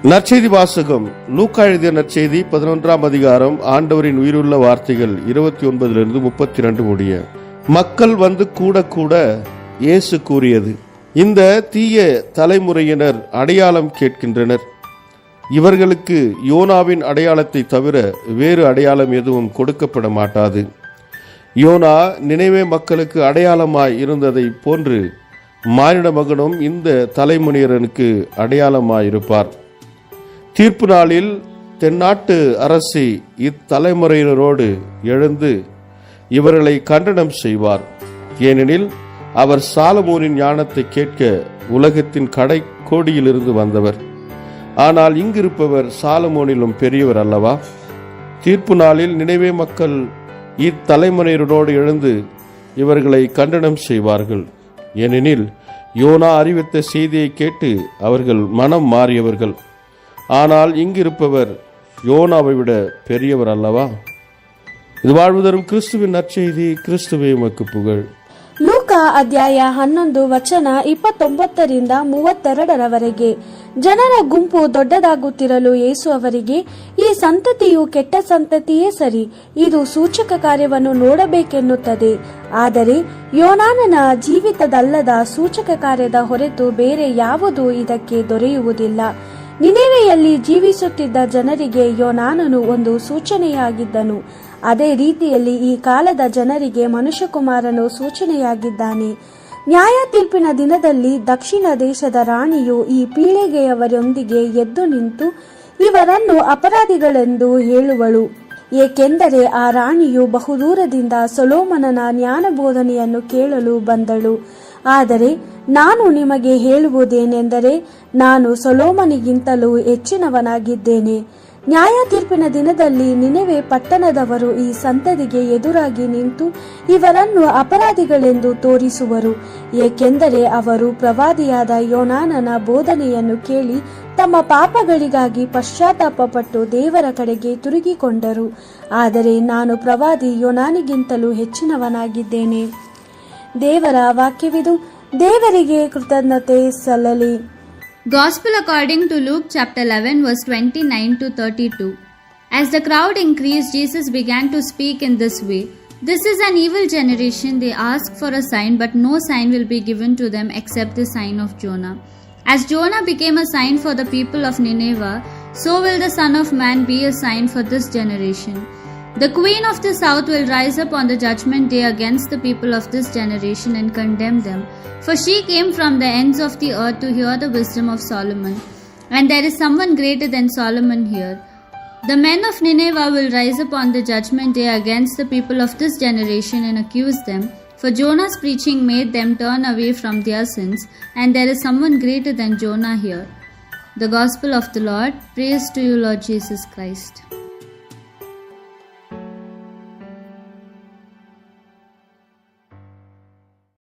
நற்செய்தி வாசகம். லூக்கா எழுதிய நற்செய்தி 11ஆம் அதிகாரம். ஆண்டவரின் உயிருள்ள வார்த்தைகள் 29 32 முடிய. மக்கள் வந்து கூட கூட இயேசு கூறியது, இந்த தீய தலைமுறையினர் அடையாளம் கேட்கின்றனர். இவர்களுக்கு யோனாவின் அடையாளத்தை தவிர வேறு அடையாளம் எதுவும் கொடுக்கப்பட மாட்டாது. யோனா நினைவே மக்களுக்கு அடையாளமாய் இருந்ததை போன்று மானிட மகனும் இந்த தலைமுறையினருக்கு அடையாளமாய் இருப்பார். தீர்ப்பு நாளில் தென்னாட்டு அரசி இத்தலைமுறையினரோடு எழுந்து இவர்களை கண்டனம் செய்வார். ஏனெனில் அவர் சாலமோனின் ஞானத்தை கேட்க உலகத்தின் கடை கோடியிலிருந்து வந்தவர். ஆனால் இங்கிருப்பவர் சாலமோனிலும் பெரியவர் அல்லவா? தீர்ப்பு நாளில் நினைவே மக்கள் இத்தலைமுறையினரோடு எழுந்து இவர்களை கண்டனம் செய்வார்கள். ஏனெனில் யோனா அறிவித்த செய்தியை கேட்டு அவர்கள் மனம் மாறியவர்கள். ஆனால் இங்கிருப்பவர் யோனாவை விட பெரியவர் அல்லவா? இது வாழ்வு தரும் கிறிஸ்துவின் நற்செய்தி. கிறிஸ்துவே உமக்கு புகழ். ಲೂಕಾ ಅಧ್ಯಾಯ 11 ವಚನ 29ರಿಂದ 32ರವರೆಗೆ. ಜನರ ಗುಂಪು ದೊಡ್ಡದಾಗುತ್ತಿರಲು ಯೇಸು ಅವರಿಗೆ, ಈ ಸಂತತಿಯು ಕೆಟ್ಟ ಸಂತತಿಯೇ ಸರಿ, ಇದು ಸೂಚಕ ಕಾರ್ಯವನ್ನು ನೋಡಬೇಕೆನ್ನುತ್ತದೆ. ಆದರೆ ಯೋನಾನನ ಜೀವಿತದಲ್ಲದ ಸೂಚಕ ಕಾರ್ಯದ ಹೊರತು ಬೇರೆ ಯಾವುದೂ ಇದಕ್ಕೆ ದೊರೆಯುವುದಿಲ್ಲ. ನಿನೆವೆಯಲ್ಲಿ ಜೀವಿಸುತ್ತಿದ್ದ ಜನರಿಗೆ ಯೋನಾನನು ಒಂದು ಸೂಚನೆಯಾಗಿದ್ದನು. ಅದೇ ರೀತಿಯಲ್ಲಿ ಈ ಕಾಲದ ಜನರಿಗೆ ಮನುಷ್ಯಕುಮಾರನು ಸೂಚನೆಯಾಗಿದ್ದಾನೆ. ನ್ಯಾಯ ತೀರ್ಪಿನ ದಿನದಲ್ಲಿ ದಕ್ಷಿಣ ದೇಶದ ರಾಣಿಯು ಈ ಪೀಳಿಗೆಯವರೊಂದಿಗೆ ಎದ್ದು ನಿಂತು ಇವರನ್ನು ಅಪರಾಧಿಗಳೆಂದು ಹೇಳುವಳು. ಏಕೆಂದರೆ ಆ ರಾಣಿಯು ಬಹುದೂರದಿಂದ ಸೊಲೊಮೋನನ ಜ್ಞಾನ ಬೋಧನೆಯನ್ನು ಕೇಳಲು ಬಂದಳು. ಆದರೆ ನಾನು ನಿಮಗೆ ಹೇಳುವುದೇನೆಂದರೆ, ನಾನು ಸೊಲೊಮೋನಿಗಿಂತಲೂ ಹೆಚ್ಚಿನವನಾಗಿದ್ದೇನೆ. ನ್ಯಾಯ ತೀರ್ಪಿನ ದಿನದಲ್ಲಿ ನಿನೆವೆ ಪಟ್ಟಣದವರು ಈ ಸಂತತಿಗೆ ಎದುರಾಗಿ ನಿಂತು ಇವರನ್ನು ಅಪರಾಧಿಗಳೆಂದು ತೋರಿಸುವರು. ಏಕೆಂದರೆ ಅವರು ಪ್ರವಾದಿಯಾದ ಯೋನಾನನ ಬೋಧನೆಯನ್ನು ಕೇಳಿ ತಮ್ಮ ಪಾಪಗಳಿಗಾಗಿ ಪಶ್ಚಾತ್ತಾಪಪಟ್ಟು ದೇವರ ಕಡೆಗೆ ತಿರುಗಿಕೊಂಡರು. ಆದರೆ ನಾನು ಪ್ರವಾದಿ ಯೋನಾನಿಗಿಂತಲೂ ಹೆಚ್ಚಿನವನಾಗಿದ್ದೇನೆ. ದೇವರ ವಾಕ್ಯವಿದು. ದೇವರಿಗೆ ಕೃತಜ್ಞತೆ ಸಲ್ಲಲಿ. Gospel according to Luke chapter 11 verse 29 to 32. As the crowd increased, Jesus began to speak in this way. This is an evil generation. They ask for a sign, but no sign will be given to them except the sign of Jonah. As Jonah became a sign for the people of Nineveh, so will the Son of Man be a sign for this generation. The queen of the south will rise up on the judgment day against the people of this generation and condemn them. For she came from the ends of the earth to hear the wisdom of Solomon. And there is someone greater than Solomon here. The men of Nineveh will rise up on the judgment day against the people of this generation and accuse them. For Jonah's preaching made them turn away from their sins. And there is someone greater than Jonah here. The Gospel of the Lord. Praise to you, Lord Jesus Christ.